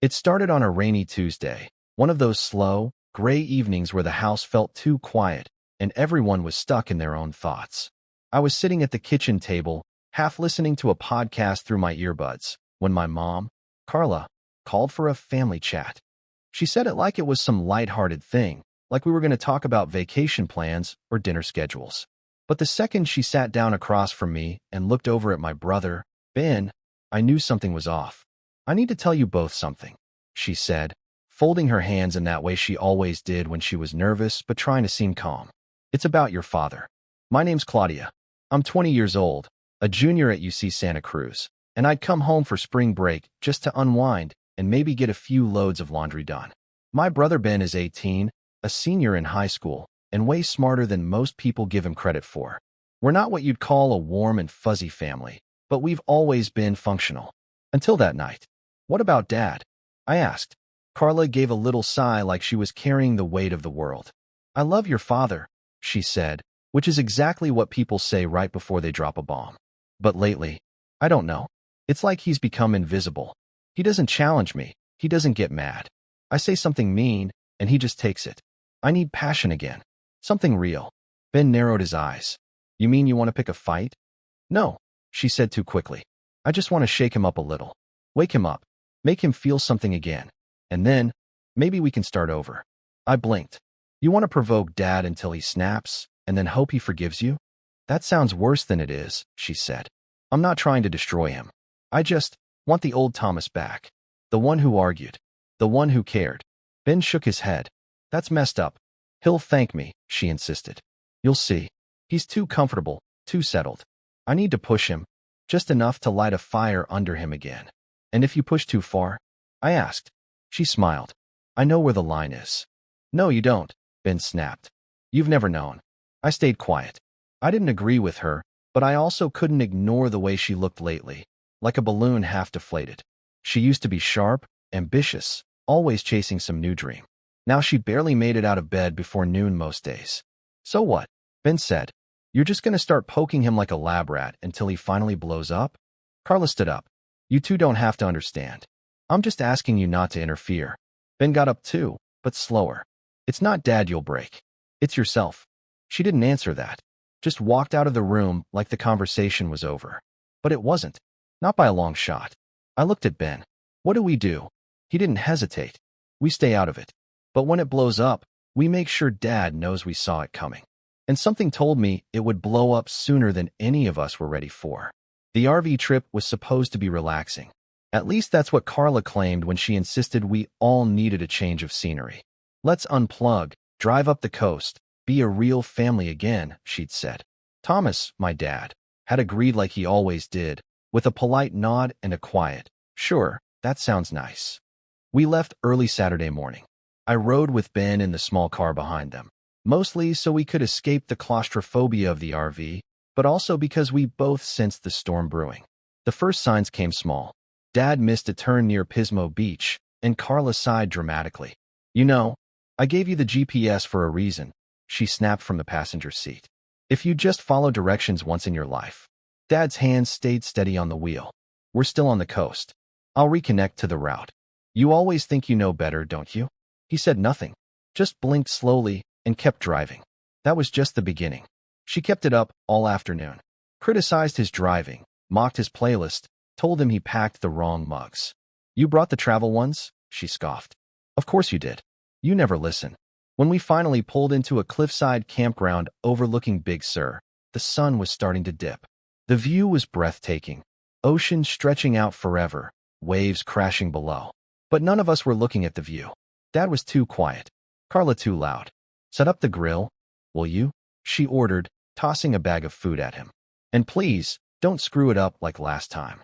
It started on a rainy Tuesday, one of those slow, gray evenings where the house felt too quiet and everyone was stuck in their own thoughts. I was sitting at the kitchen table, half listening to a podcast through my earbuds, when my mom, Carla, called for a family chat. She said it like it was some lighthearted thing, like we were going to talk about vacation plans or dinner schedules. But the second she sat down across from me and looked over at my brother, Ben, I knew something was off. "I need to tell you both something," she said, folding her hands in that way she always did when she was nervous but trying to seem calm. "It's about your father. My name's Claudia. I'm 20 years old, a junior at UC Santa Cruz, and I'd come home for spring break just to unwind and maybe get a few loads of laundry done. My brother Ben is 18, a senior in high school, and way smarter than most people give him credit for. We're not what you'd call a warm and fuzzy family, but we've always been functional. Until that night. What about Dad?" I asked. Carla gave a little sigh like she was carrying the weight of the world. "I love your father," she said, which is exactly what people say right before they drop a bomb. "But lately, I don't know. It's like he's become invisible. He doesn't challenge me. He doesn't get mad. I say something mean, and he just takes it. I need passion again. Something real." Ben narrowed his eyes. "You mean you want to pick a fight?" "No," she said too quickly. "I just want to shake him up a little. Wake him up. Make him feel something again. And then, maybe we can start over." I blinked. "You want to provoke Dad until he snaps, and then hope he forgives you?" "That sounds worse than it is," she said. "I'm not trying to destroy him. I just want the old Thomas back. The one who argued. The one who cared." Ben shook his head. "That's messed up. He'll thank me," she insisted. "You'll see. He's too comfortable, too settled. I need to push him, just enough to light a fire under him again." "And if you push too far?" I asked. She smiled. "I know where the line is." "No, you don't," Ben snapped. "You've never known." I stayed quiet. I didn't agree with her, but I also couldn't ignore the way she looked lately, like a balloon half deflated. She used to be sharp, ambitious, always chasing some new dream. Now she barely made it out of bed before noon most days. "So what?" Ben said. "You're just going to start poking him like a lab rat until he finally blows up?" Carla stood up. "You two don't have to understand. I'm just asking you not to interfere." Ben got up too, but slower. "It's not Dad you'll break. It's yourself." She didn't answer that, just walked out of the room like the conversation was over. But it wasn't. Not by a long shot. I looked at Ben. "What do we do?" He didn't hesitate. "We stay out of it. But when it blows up, we make sure Dad knows we saw it coming." And something told me it would blow up sooner than any of us were ready for. The RV trip was supposed to be relaxing. At least that's what Carla claimed when she insisted we all needed a change of scenery. "Let's unplug, drive up the coast, be a real family again," she'd said. Thomas, my dad, had agreed like he always did, with a polite nod and a quiet, "Sure, that sounds nice." We left early Saturday morning. I rode with Ben in the small car behind them, mostly so we could escape the claustrophobia of the RV, but also because we both sensed the storm brewing. The first signs came small. Dad missed a turn near Pismo Beach, and Carla sighed dramatically. "You know, I gave you the GPS for a reason," she snapped from the passenger seat. "If you just follow directions once in your life." Dad's hands stayed steady on the wheel. "We're still on the coast. I'll reconnect to the route. You always think you know better, don't you?" He said nothing, just blinked slowly and kept driving. That was just the beginning. She kept it up all afternoon. Criticized his driving, mocked his playlist, told him he packed the wrong mugs. "You brought the travel ones?" she scoffed. "Of course you did. You never listen." When we finally pulled into a cliffside campground overlooking Big Sur, the sun was starting to dip. The view was breathtaking. Ocean stretching out forever, waves crashing below. But none of us were looking at the view. Dad was too quiet. Carla too loud. "Set up the grill, will you?" she ordered, tossing a bag of food at him. "And please, don't screw it up like last time."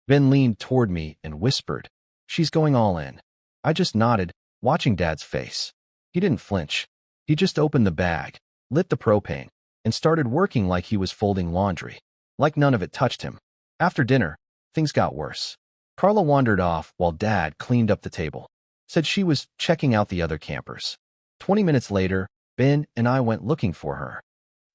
Ben leaned toward me and whispered, "She's going all in." I just nodded, watching Dad's face. He didn't flinch. He just opened the bag, lit the propane, and started working like he was folding laundry, like none of it touched him. After dinner, things got worse. Carla wandered off while Dad cleaned up the table, said she was checking out the other campers. 20 minutes later, Ben and I went looking for her.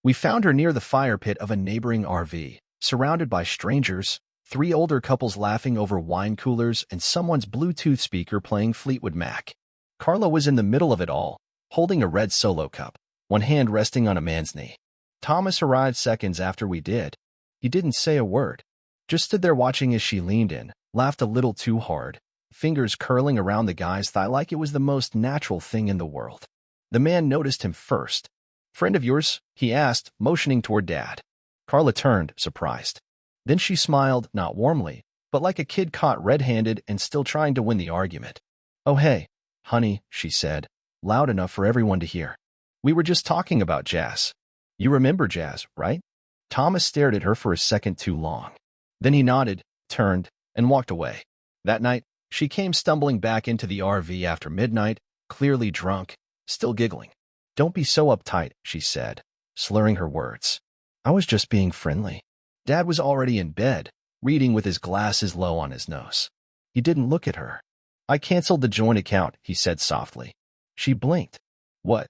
We found her near the fire pit of a neighboring RV, surrounded by strangers, Three older couples laughing over wine coolers and someone's Bluetooth speaker playing Fleetwood Mac. Carla was in the middle of it all, holding a red Solo cup, one hand resting on a man's knee. Thomas arrived seconds after we did. He didn't say a word, just stood there watching as she leaned in, laughed a little too hard, fingers curling around the guy's thigh like it was the most natural thing in the world. The man noticed him first. "Friend of yours?" he asked, motioning toward Dad. Carla turned, surprised. Then she smiled, not warmly, but like a kid caught red-handed and still trying to win the argument. "Oh hey, honey," she said, loud enough for everyone to hear. "We were just talking about Jazz. You remember Jazz, right?" Thomas stared at her for a second too long. Then he nodded, turned, and walked away. That night, she came stumbling back into the RV after midnight, clearly drunk, still giggling. "Don't be so uptight," she said, slurring her words. "I was just being friendly." Dad was already in bed, reading with his glasses low on his nose. He didn't look at her. "I canceled the joint account," he said softly. She blinked. "What?"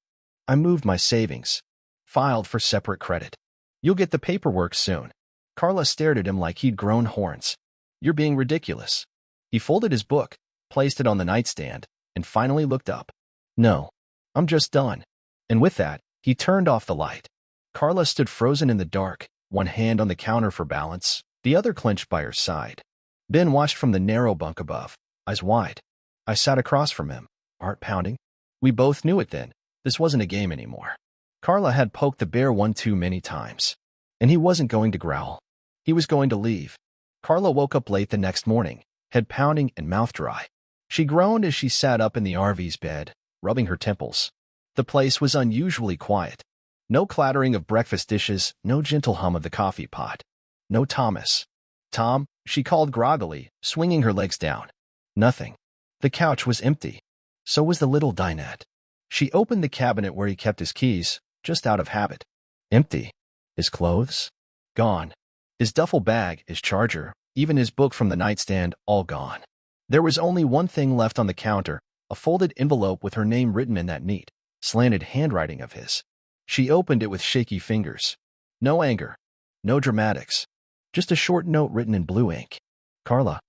"I moved my savings. Filed for separate credit. You'll get the paperwork soon." Carla stared at him like he'd grown horns. "You're being ridiculous." He folded his book, placed it on the nightstand, and finally looked up. "No, I'm just done." And with that, he turned off the light. Carla stood frozen in the dark, one hand on the counter for balance, the other clenched by her side. Ben watched from the narrow bunk above, eyes wide. I sat across from him, heart pounding. We both knew it then. This wasn't a game anymore. Carla had poked the bear one too many times. And he wasn't going to growl. He was going to leave. Carla woke up late the next morning, head pounding and mouth dry. She groaned as she sat up in the RV's bed, rubbing her temples. The place was unusually quiet. No clattering of breakfast dishes, no gentle hum of the coffee pot. No Thomas. "Tom," she called groggily, swinging her legs down. Nothing. The couch was empty. So was the little dinette. She opened the cabinet where he kept his keys, just out of habit. Empty. His clothes? Gone. His duffel bag, his charger, even his book from the nightstand, all gone. There was only one thing left on the counter, a folded envelope with her name written in that neat, slanted handwriting of his. She opened it with shaky fingers. No anger. No dramatics. Just a short note written in blue ink. "Carla,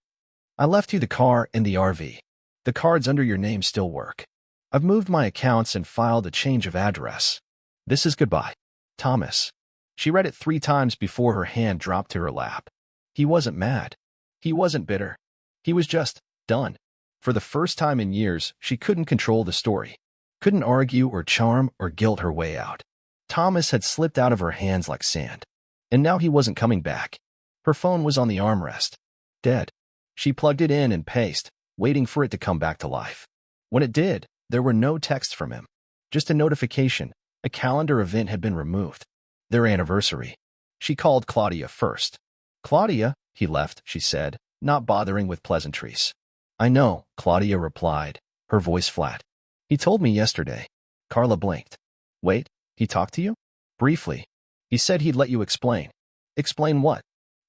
I left you the car and the RV. The cards under your name still work. I've moved my accounts and filed a change of address. This is goodbye. Thomas." She read it 3 times before her hand dropped to her lap. He wasn't mad. He wasn't bitter. He was just done. For the first time in years, she couldn't control the story. Couldn't argue or charm or guilt her way out. Thomas had slipped out of her hands like sand. And now he wasn't coming back. Her phone was on the armrest. Dead. She plugged it in and paced, waiting for it to come back to life. When it did, there were no texts from him. Just a notification. A calendar event had been removed. Their anniversary. She called Claudia first. "Claudia," he left, she said, not bothering with pleasantries. "I know," Claudia replied, her voice flat. "He told me yesterday." Carla blinked. "Wait, he talked to you?" "Briefly. He said he'd let you explain." "Explain what?"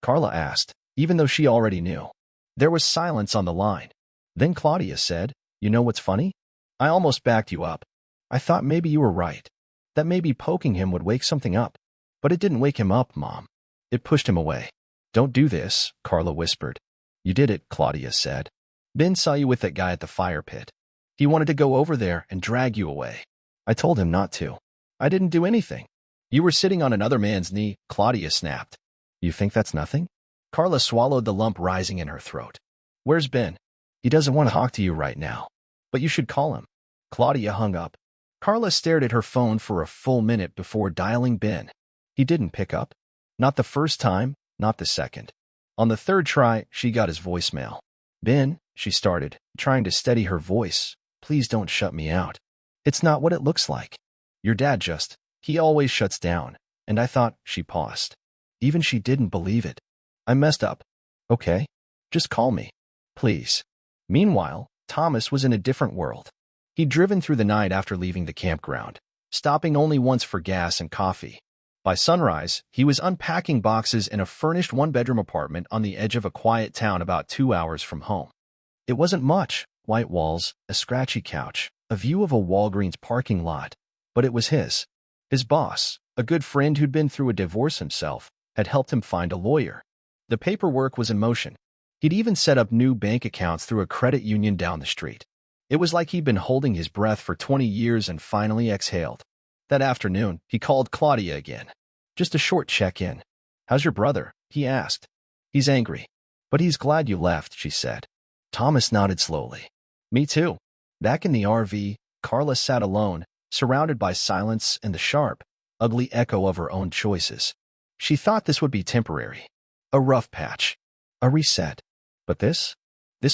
Carla asked, even though she already knew. There was silence on the line. Then Claudia said, "You know what's funny? I almost backed you up. I thought maybe you were right. That maybe poking him would wake something up. But it didn't wake him up, Mom. It pushed him away." "Don't do this," Carla whispered. "You did it," Claudia said. "Ben saw you with that guy at the fire pit. He wanted to go over there and drag you away. I told him not to. I didn't do anything. You were sitting on another man's knee," Claudia snapped. "You think that's nothing?" Carla swallowed the lump rising in her throat. "Where's Ben?" "He doesn't want to talk to you right now. But you should call him." Claudia hung up. Carla stared at her phone for a full minute before dialing Ben. He didn't pick up. Not the first time, not the second. On the 3rd try, she got his voicemail. "Ben," she started, trying to steady her voice, "please don't shut me out. It's not what it looks like. Your dad he always shuts down." And I thought, she paused. Even she didn't believe it. "I messed up. Okay? Just call me. Please." Meanwhile, Thomas was in a different world. He'd driven through the night after leaving the campground, stopping only once for gas and coffee. By sunrise, he was unpacking boxes in a furnished 1-bedroom apartment on the edge of a quiet town about 2 hours from home. It wasn't much: white walls, a scratchy couch, a view of a Walgreens parking lot. But it was his. His boss, a good friend who'd been through a divorce himself, had helped him find a lawyer. The paperwork was in motion. He'd even set up new bank accounts through a credit union down the street. It was like he'd been holding his breath for 20 years and finally exhaled. That afternoon, he called Claudia again. Just a short check-in. "How's your brother?" he asked. "He's angry. But he's glad you left," she said. Thomas nodded slowly. "Me too." Back in the RV, Carla sat alone, surrounded by silence and the sharp, ugly echo of her own choices. She thought this would be temporary. A rough patch. A reset. But this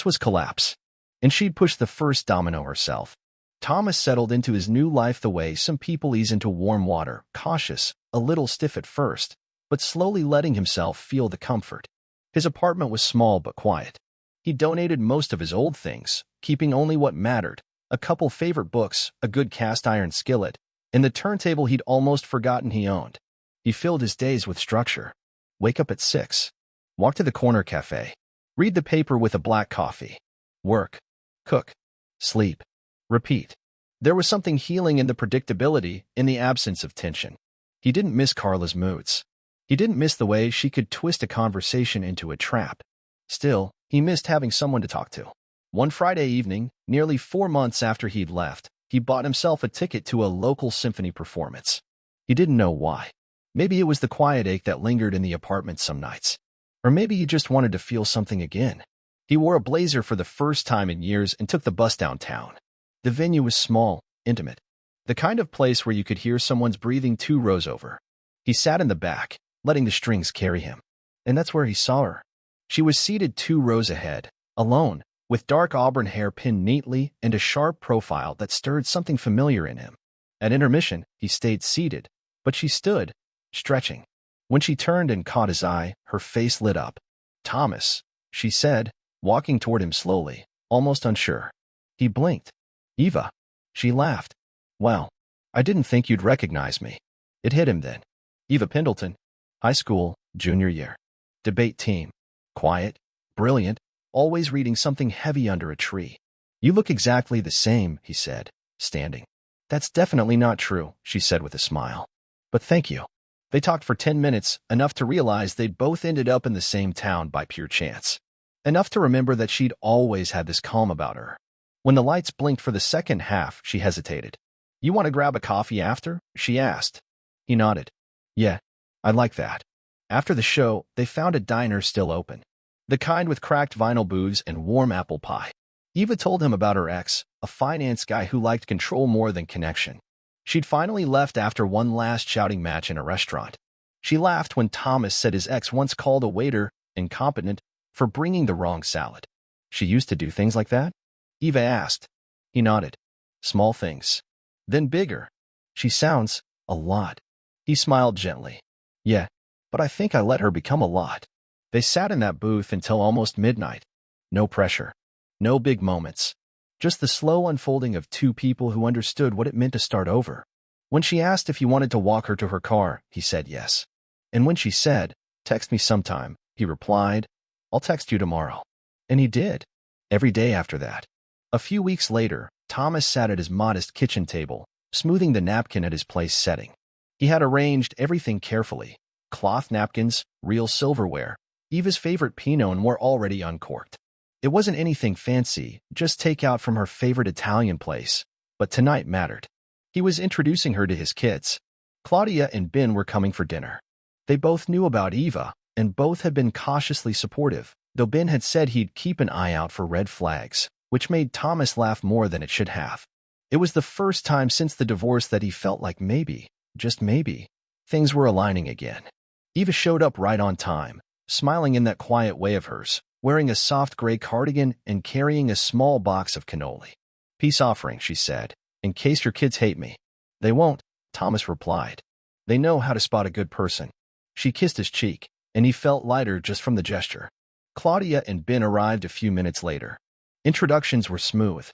was collapse. And she'd pushed the first domino herself. Thomas settled into his new life the way some people ease into warm water, cautious, a little stiff at first, but slowly letting himself feel the comfort. His apartment was small but quiet. He donated most of his old things, keeping only what mattered, a couple favorite books, a good cast-iron skillet, and the turntable he'd almost forgotten he owned. He filled his days with structure. Wake up at 6. Walk to the corner cafe. Read the paper with a black coffee. Work. Cook. Sleep. Repeat. There was something healing in the predictability, in the absence of tension. He didn't miss Carla's moods. He didn't miss the way she could twist a conversation into a trap. Still, he missed having someone to talk to. One Friday evening, nearly 4 months after he'd left, he bought himself a ticket to a local symphony performance. He didn't know why. Maybe it was the quiet ache that lingered in the apartment some nights. Or maybe he just wanted to feel something again. He wore a blazer for the first time in years and took the bus downtown. The venue was small, intimate. The kind of place where you could hear someone's breathing 2 rows over. He sat in the back, letting the strings carry him. And that's where he saw her. She was seated 2 rows ahead, alone, with dark auburn hair pinned neatly and a sharp profile that stirred something familiar in him. At intermission, he stayed seated, but she stood, stretching. When she turned and caught his eye, her face lit up. "Thomas," she said, walking toward him slowly, almost unsure. He blinked. "Eva." She laughed. "Well, I didn't think you'd recognize me." It hit him then. Eva Pendleton. High school, junior year. Debate team. Quiet, brilliant, always reading something heavy under a tree. "You look exactly the same," he said, standing. "That's definitely not true," she said with a smile. "But thank you." They talked for 10 minutes, enough to realize they'd both ended up in the same town by pure chance. Enough to remember that she'd always had this calm about her. When the lights blinked for the second half, she hesitated. "You want to grab a coffee after?" she asked. He nodded. "Yeah, I'd like that." After the show, they found a diner still open. The kind with cracked vinyl booths and warm apple pie. Eva told him about her ex, a finance guy who liked control more than connection. She'd finally left after one last shouting match in a restaurant. She laughed when Thomas said his ex once called a waiter incompetent for bringing the wrong salad. "She used to do things like that?" Eva asked. He nodded. "Small things. Then bigger. She sounds a lot." He smiled gently. "Yeah, but I think I let her become a lot." They sat in that booth until almost midnight. No pressure. No big moments. Just the slow unfolding of 2 people who understood what it meant to start over. When she asked if he wanted to walk her to her car, he said yes. And when she said, "Text me sometime," he replied, "I'll text you tomorrow." And he did. Every day after that. A few weeks later, Thomas sat at his modest kitchen table, smoothing the napkin at his place setting. He had arranged everything carefully. Cloth napkins, real silverware. Eva's favorite Pinot were already uncorked. It wasn't anything fancy, just takeout from her favorite Italian place. But tonight mattered. He was introducing her to his kids. Claudia and Ben were coming for dinner. They both knew about Eva, and both had been cautiously supportive, though Ben had said he'd keep an eye out for red flags, which made Thomas laugh more than it should have. It was the first time since the divorce that he felt like maybe, just maybe, things were aligning again. Eva showed up right on time, smiling in that quiet way of hers, wearing a soft gray cardigan and carrying a small box of cannoli. "Peace offering," she said, "in case your kids hate me." "They won't," Thomas replied. "They know how to spot a good person." She kissed his cheek, and he felt lighter just from the gesture. Claudia and Ben arrived a few minutes later. Introductions were smooth.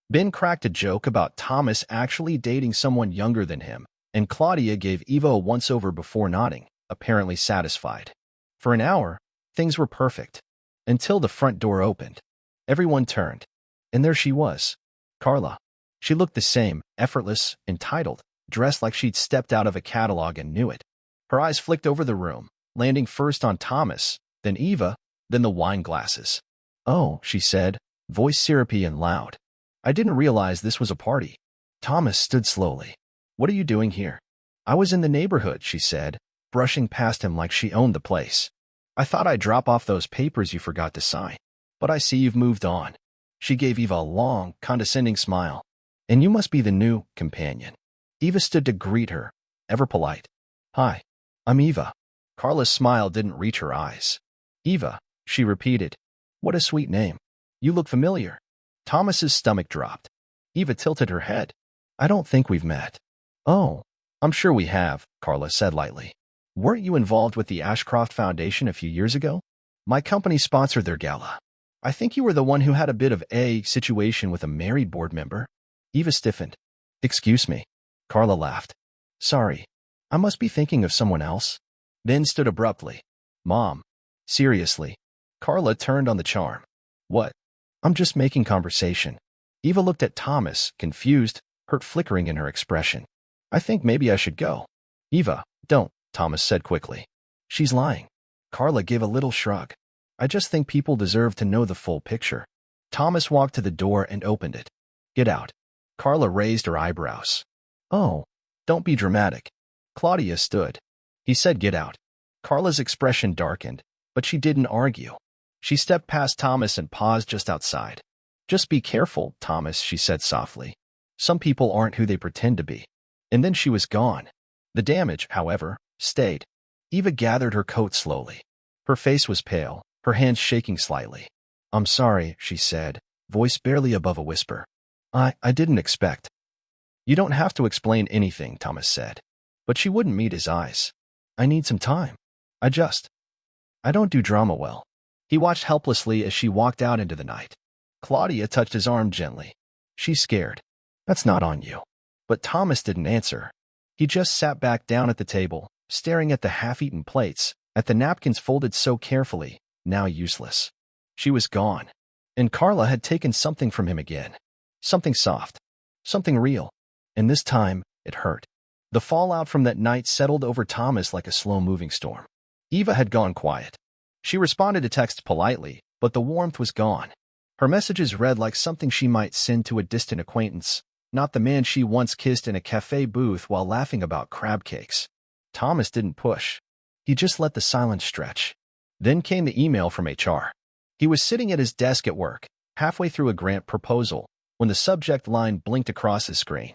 Ben cracked a joke about Thomas actually dating someone younger than him, and Claudia gave Eva a once-over before nodding, apparently satisfied. For an hour, things were perfect. Until the front door opened. Everyone turned. And there she was. Carla. She looked the same, effortless, entitled, dressed like she'd stepped out of a catalog and knew it. Her eyes flicked over the room, landing first on Thomas, then Eva, then the wine glasses. "Oh," she said, voice syrupy and loud. "I didn't realize this was a party." Thomas stood slowly. "What are you doing here?" "I was in the neighborhood," she said, brushing past him like she owned the place. "I thought I'd drop off those papers you forgot to sign. But I see you've moved on." She gave Eva a long, condescending smile. "And you must be the new companion." Eva stood to greet her, ever polite. "Hi, I'm Eva." Carla's smile didn't reach her eyes. "Eva," she repeated. "What a sweet name. You look familiar." Thomas's stomach dropped. Eva tilted her head. "I don't think we've met." "Oh, I'm sure we have," Carla said lightly. "Weren't you involved with the Ashcroft Foundation a few years ago? My company sponsored their gala. I think you were the one who had a bit of a situation with a married board member." Eva stiffened. "Excuse me." Carla laughed. "Sorry. I must be thinking of someone else." Then stood abruptly. "Mom. Seriously." Carla turned on the charm. "What?" "I'm just making conversation." Eva looked at Thomas, confused, hurt flickering in her expression. "I think maybe I should go." "Eva, don't," Thomas said quickly. "She's lying." Carla gave a little shrug. "I just think people deserve to know the full picture." Thomas walked to the door and opened it. "Get out." Carla raised her eyebrows. "Oh, don't be dramatic." Claudia stood. He said, "Get out." Carla's expression darkened, but she didn't argue. She stepped past Thomas and paused just outside. "Just be careful, Thomas," she said softly. "Some people aren't who they pretend to be." And then she was gone. The damage, however, stayed. Eva gathered her coat slowly. Her face was pale, her hands shaking slightly. "I'm sorry," she said, voice barely above a whisper. I didn't expect." "You don't have to explain anything," Thomas said. But she wouldn't meet his eyes. "I need some time. I don't do drama well." He watched helplessly as she walked out into the night. Claudia touched his arm gently. "She's scared." "That's not on you." But Thomas didn't answer. He just sat back down at the table, staring at the half-eaten plates, at the napkins folded so carefully, now useless. She was gone. And Carla had taken something from him again. Something soft. Something real. And this time, it hurt. The fallout from that night settled over Thomas like a slow-moving storm. Eva had gone quiet. She responded to texts politely, but the warmth was gone. Her messages read like something she might send to a distant acquaintance, not the man she once kissed in a cafe booth while laughing about crab cakes. Thomas didn't push. He just let the silence stretch. Then came the email from HR. He was sitting at his desk at work, halfway through a grant proposal, when the subject line blinked across his screen.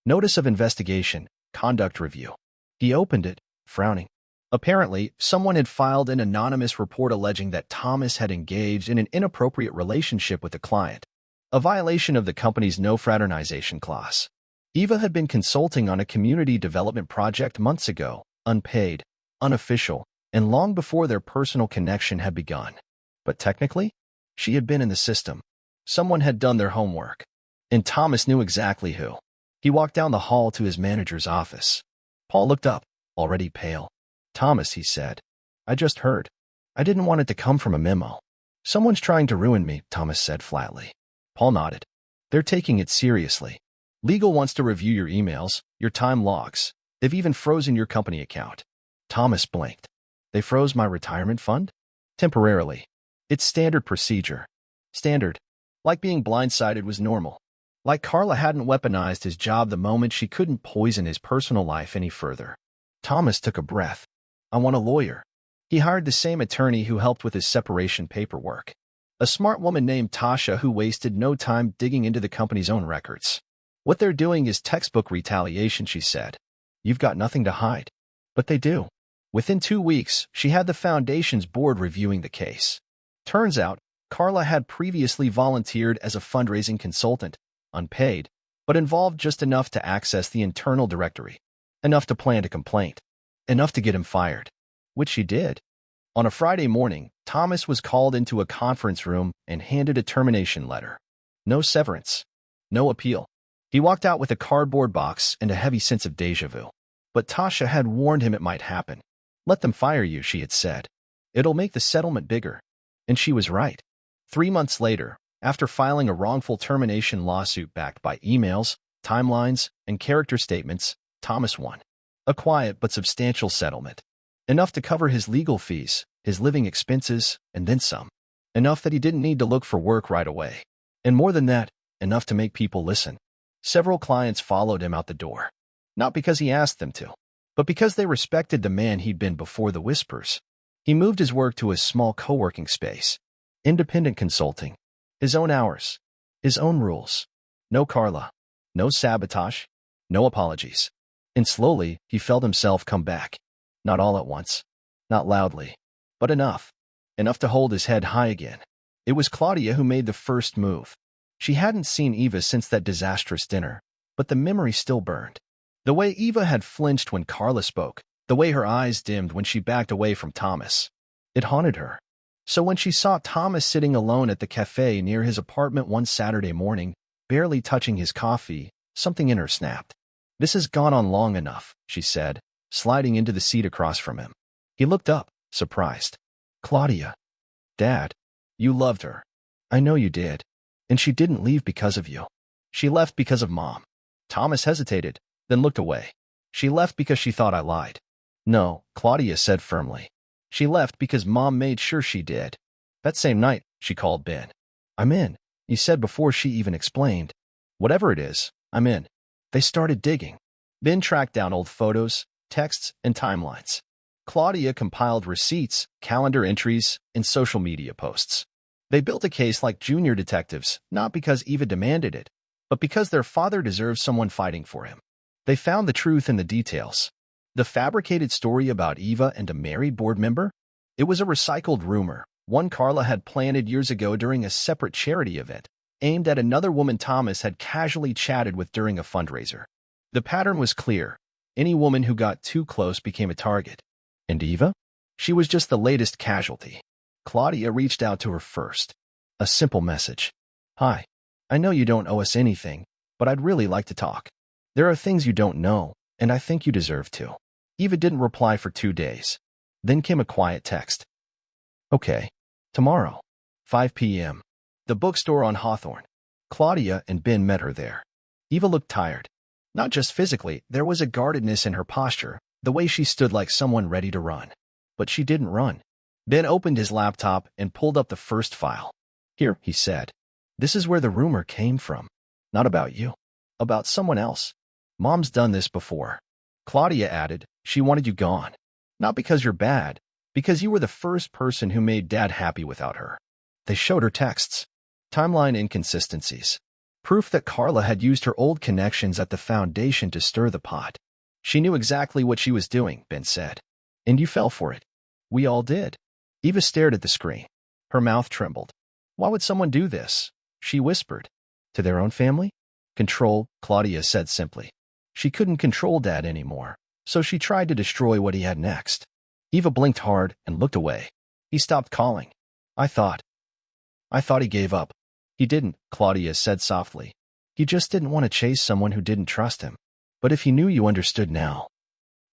Notice of investigation, conduct review. He opened it, frowning. Apparently, someone had filed an anonymous report alleging that Thomas had engaged in an inappropriate relationship with a client, a violation of the company's no fraternization clause. Eva had been consulting on a community development project months ago, unpaid, unofficial, and long before their personal connection had begun. But technically, she had been in the system. Someone had done their homework. And Thomas knew exactly who. He walked down the hall to his manager's office. Paul looked up, already pale. "Thomas," he said. "I just heard. I didn't want it to come from a memo." "Someone's trying to ruin me," Thomas said flatly. Paul nodded. "They're taking it seriously. Legal wants to review your emails, your time logs. They've even frozen your company account." Thomas blinked. "They froze my retirement fund?" "Temporarily. It's standard procedure." Standard. Like being blindsided was normal. Like Carla hadn't weaponized his job the moment she couldn't poison his personal life any further. Thomas took a breath. "I want a lawyer." He hired the same attorney who helped with his separation paperwork. A smart woman named Tasha who wasted no time digging into the company's own records. "What they're doing is textbook retaliation," she said. "You've got nothing to hide." But they do. Within 2 weeks, she had the foundation's board reviewing the case. Turns out, Carla had previously volunteered as a fundraising consultant, unpaid, but involved just enough to access the internal directory, enough to plant a complaint, enough to get him fired, which she did. On a Friday morning, Thomas was called into a conference room and handed a termination letter. No severance. No appeal. He walked out with a cardboard box and a heavy sense of déjà vu. But Tasha had warned him it might happen. "Let them fire you," she had said. "It'll make the settlement bigger." And she was right. 3 months later, after filing a wrongful termination lawsuit backed by emails, timelines, and character statements, Thomas won. A quiet but substantial settlement. Enough to cover his legal fees his living expenses, and then some. Enough that he didn't need to look for work right away. And more than that, enough to make people listen. Several clients followed him out the door. Not because he asked them to, but because they respected the man he'd been before the whispers. He moved his work to a small co-working space. Independent consulting. His own hours. His own rules. No Carla. No sabotage. No apologies. And slowly, he felt himself come back. Not all at once. Not loudly. But enough. Enough to hold his head high again. It was Claudia who made the first move. She hadn't seen Eva since that disastrous dinner, but the memory still burned. The way Eva had flinched when Carla spoke, the way her eyes dimmed when she backed away from Thomas. It haunted her. So when she saw Thomas sitting alone at the cafe near his apartment one Saturday morning, barely touching his coffee, something in her snapped. "This has gone on long enough," she said, sliding into the seat across from him. He looked up, surprised. "Claudia. Dad. You loved her. I know you did. And she didn't leave because of you. She left because of Mom." Thomas hesitated, then looked away. "She left because she thought I lied." "No," Claudia said firmly. "She left because Mom made sure she did." That same night, she called Ben. "I'm in," he said before she even explained. "Whatever it is, I'm in." They started digging. Ben tracked down old photos, texts, and timelines. Claudia compiled receipts, calendar entries, and social media posts. They built a case like junior detectives, not because Eva demanded it, but because their father deserved someone fighting for him. They found the truth in the details. The fabricated story about Eva and a married board member? It was a recycled rumor, one Carla had planted years ago during a separate charity event, aimed at another woman Thomas had casually chatted with during a fundraiser. The pattern was clear. Any woman who got too close became a target. And Eva? She was just the latest casualty. Claudia reached out to her first. A simple message. "Hi. I know you don't owe us anything, but I'd really like to talk. There are things you don't know, and I think you deserve to." Eva didn't reply for 2 days. Then came a quiet text. "Okay. Tomorrow. 5 p.m. The bookstore on Hawthorne." Claudia and Ben met her there. Eva looked tired. Not just physically, there was a guardedness in her posture, the way she stood like someone ready to run. But she didn't run. Ben opened his laptop and pulled up the first file. "Here," he said. "This is where the rumor came from. Not about you. About someone else. Mom's done this before." Claudia added, "She wanted you gone. Not because you're bad, because you were the first person who made Dad happy without her." They showed her texts. Timeline inconsistencies. Proof that Carla had used her old connections at the foundation to stir the pot. "She knew exactly what she was doing," Ben said. "And you fell for it. We all did." Eva stared at the screen. Her mouth trembled. "Why would someone do this?" she whispered. "To their own family?" "Control," Claudia said simply. She couldn't control Dad anymore, so she tried to destroy what he had next. Eva blinked hard and looked away. "He stopped calling. I thought he gave up." "He didn't," Claudia said softly. "He just didn't want to chase someone who didn't trust him. But if he knew you understood now."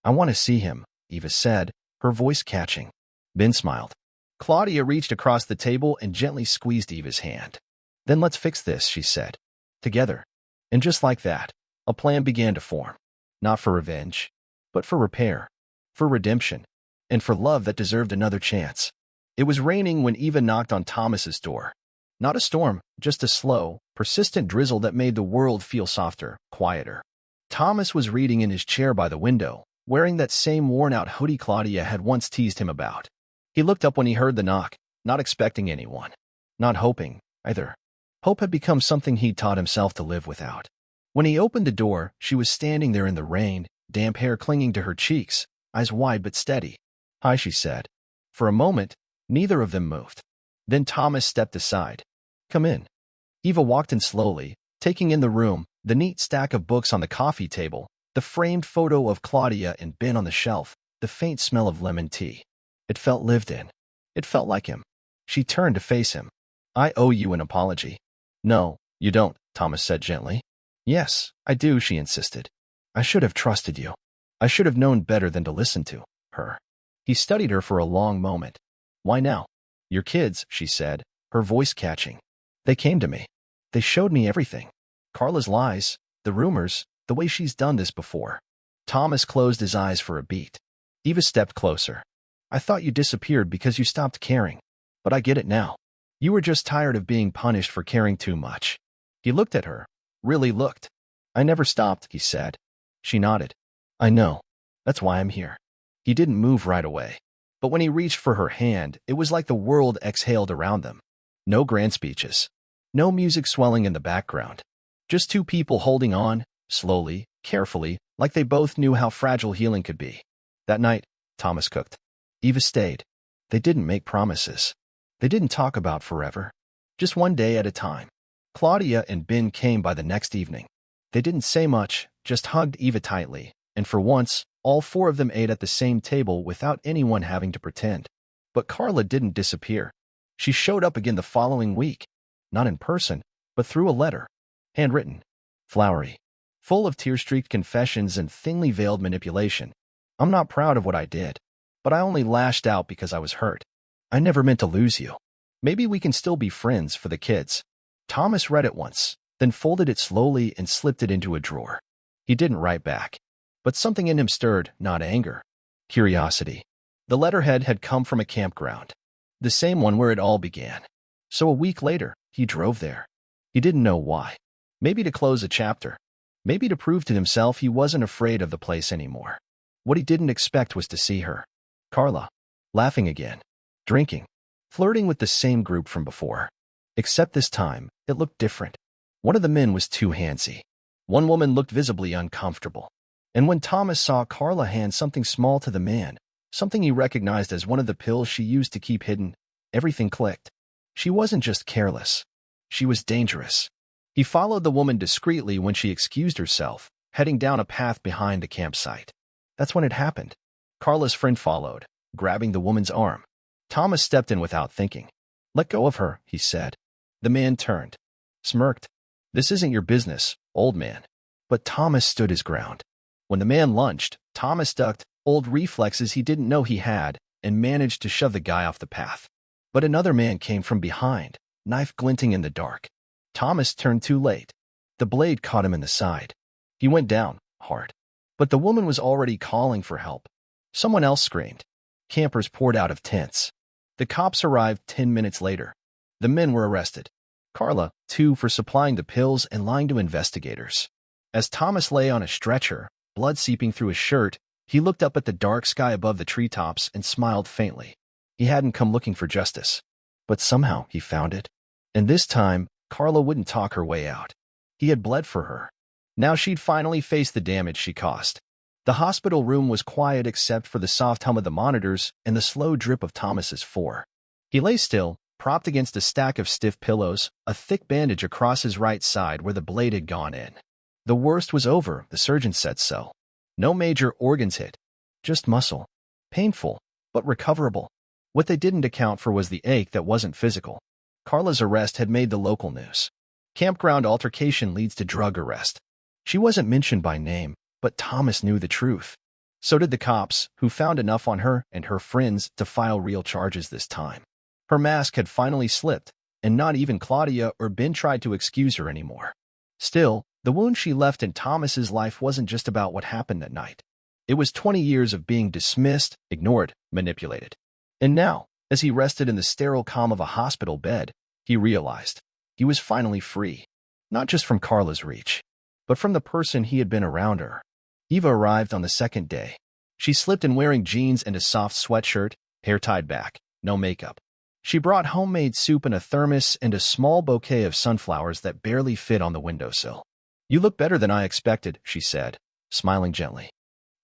"I want to see him," Eva said, her voice catching. Ben smiled. Claudia reached across the table and gently squeezed Eva's hand. "Then let's fix this," she said. "Together." And just like that, a plan began to form. Not for revenge, but for repair, for redemption, and for love that deserved another chance. It was raining when Eva knocked on Thomas's door. Not a storm, just a slow, persistent drizzle that made the world feel softer, quieter. Thomas was reading in his chair by the window, wearing that same worn-out hoodie Claudia had once teased him about. He looked up when he heard the knock, not expecting anyone. Not hoping, either. Hope had become something he'd taught himself to live without. When he opened the door, she was standing there in the rain, damp hair clinging to her cheeks, eyes wide but steady. "Hi," she said. For a moment, neither of them moved. Then Thomas stepped aside. "Come in." Eva walked in slowly, taking in the room, the neat stack of books on the coffee table, the framed photo of Claudia and Ben on the shelf, the faint smell of lemon tea. It felt lived in. It felt like him. She turned to face him. "I owe you an apology." "No, you don't," Thomas said gently. "Yes, I do," she insisted. "I should have trusted you. I should have known better than to listen to her." He studied her for a long moment. "Why now?" "Your kids," she said, her voice catching. "They came to me. They showed me everything. Carla's lies, the rumors, the way she's done this before." Thomas closed his eyes for a beat. Eva stepped closer. I thought you disappeared because you stopped caring. But I get it now. You were just tired of being punished for caring too much. He looked at her. Really looked. I never stopped, he said. She nodded. I know. That's why I'm here. He didn't move right away. But when he reached for her hand, it was like the world exhaled around them. No grand speeches. No music swelling in the background. Just two people holding on, slowly, carefully, like they both knew how fragile healing could be. That night, Thomas cooked. Eva stayed. They didn't make promises. They didn't talk about forever. Just one day at a time. Claudia and Ben came by the next evening. They didn't say much, just hugged Eva tightly, and for once, all four of them ate at the same table without anyone having to pretend. But Carla didn't disappear. She showed up again the following week. Not in person, but through a letter. Handwritten. Flowery. Full of tear-streaked confessions and thinly veiled manipulation. I'm not proud of what I did, but I only lashed out because I was hurt. I never meant to lose you. Maybe we can still be friends for the kids. Thomas read it once, then folded it slowly and slipped it into a drawer. He didn't write back. But something in him stirred, not anger. Curiosity. The letterhead had come from a campground. The same one where it all began. So a week later, he drove there. He didn't know why. Maybe to close a chapter. Maybe to prove to himself he wasn't afraid of the place anymore. What he didn't expect was to see her. Carla. Laughing again. Drinking. Flirting with the same group from before. Except this time, it looked different. One of the men was too handsy. One woman looked visibly uncomfortable. And when Thomas saw Carla hand something small to the man, something he recognized as one of the pills she used to keep hidden, everything clicked. She wasn't just careless. She was dangerous. He followed the woman discreetly when she excused herself, heading down a path behind the campsite. That's when it happened. Carla's friend followed, grabbing the woman's arm. Thomas stepped in without thinking. Let go of her, he said. The man turned. Smirked. This isn't your business, old man. But Thomas stood his ground. When the man lunged, Thomas ducked, old reflexes he didn't know he had, and managed to shove the guy off the path. But another man came from behind, knife glinting in the dark. Thomas turned too late. The blade caught him in the side. He went down, hard. But the woman was already calling for help. Someone else screamed. Campers poured out of tents. The cops arrived 10 minutes later. The men were arrested. Carla, too, for supplying the pills and lying to investigators. As Thomas lay on a stretcher, blood seeping through his shirt, he looked up at the dark sky above the treetops and smiled faintly. He hadn't come looking for justice. But somehow he found it. And this time, Carla wouldn't talk her way out. He had bled for her. Now she'd finally face the damage she caused. The hospital room was quiet except for the soft hum of the monitors and the slow drip of Thomas's four. He lay still, propped against a stack of stiff pillows, a thick bandage across his right side where the blade had gone in. The worst was over, the surgeon said so. No major organs hit. Just muscle. Painful, but recoverable. What they didn't account for was the ache that wasn't physical. Carla's arrest had made the local news. Campground altercation leads to drug arrest. She wasn't mentioned by name, but Thomas knew the truth. So did the cops, who found enough on her and her friends to file real charges this time. Her mask had finally slipped, and not even Claudia or Ben tried to excuse her anymore. Still, the wound she left in Thomas's life wasn't just about what happened that night. It was 20 years of being dismissed, ignored, manipulated. And now, as he rested in the sterile calm of a hospital bed, he realized he was finally free. Not just from Carla's reach, but from the person he had been around her. Eva arrived on the second day. She slipped in wearing jeans and a soft sweatshirt, hair tied back, no makeup. She brought homemade soup in a thermos and a small bouquet of sunflowers that barely fit on the windowsill. You look better than I expected, she said, smiling gently.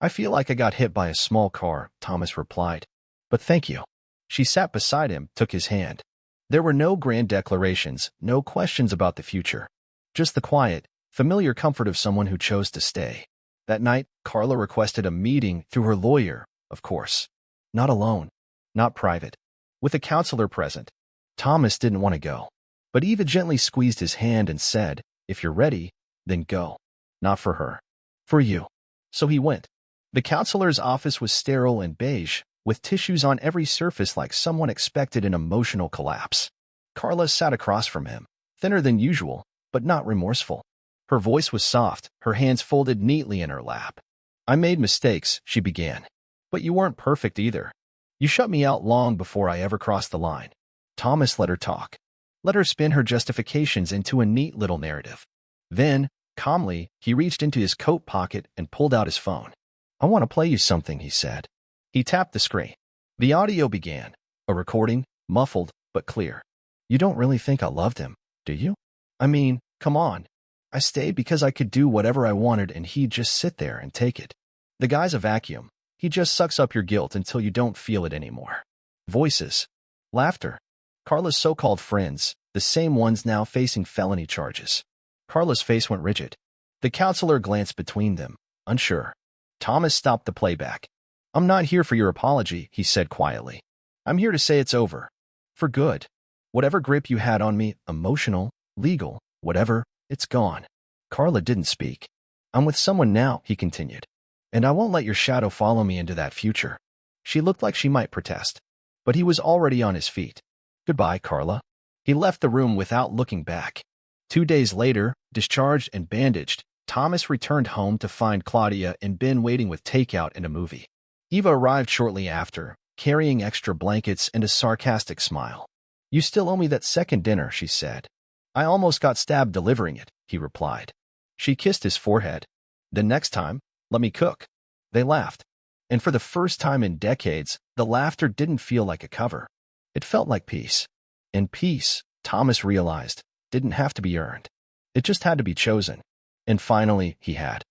I feel like I got hit by a small car, Thomas replied. But thank you. She sat beside him, took his hand. There were no grand declarations, no questions about the future. Just the quiet, familiar comfort of someone who chose to stay. That night, Carla requested a meeting through her lawyer, of course. Not alone. Not private. With a counselor present. Thomas didn't want to go. But Eva gently squeezed his hand and said, if you're ready, then go. Not for her. For you. So he went. The counselor's office was sterile and beige, with tissues on every surface like someone expected an emotional collapse. Carla sat across from him, thinner than usual, but not remorseful. Her voice was soft, her hands folded neatly in her lap. I made mistakes, she began. But you weren't perfect either. You shut me out long before I ever crossed the line. Thomas let her talk. Let her spin her justifications into a neat little narrative. Then, calmly, he reached into his coat pocket and pulled out his phone. I want to play you something, he said. He tapped the screen. The audio began. A recording, muffled, but clear. You don't really think I loved him, do you? I mean, come on. I stayed because I could do whatever I wanted and he'd just sit there and take it. The guy's a vacuum. He just sucks up your guilt until you don't feel it anymore. Voices. Laughter. Carla's so-called friends, the same ones now facing felony charges. Carla's face went rigid. The counselor glanced between them, unsure. Thomas stopped the playback. I'm not here for your apology, he said quietly. I'm here to say it's over. For good. Whatever grip you had on me, emotional, legal, whatever, it's gone. Carla didn't speak. I'm with someone now, he continued. And I won't let your shadow follow me into that future. She looked like she might protest. But he was already on his feet. Goodbye, Carla. He left the room without looking back. 2 days later, discharged and bandaged, Thomas returned home to find Claudia and Ben waiting with takeout and a movie. Eva arrived shortly after, carrying extra blankets and a sarcastic smile. You still owe me that second dinner, she said. I almost got stabbed delivering it, he replied. She kissed his forehead. Then next time, let me cook. They laughed. And for the first time in decades, the laughter didn't feel like a cover. It felt like peace. And peace, Thomas realized, didn't have to be earned. It just had to be chosen. And finally, he had.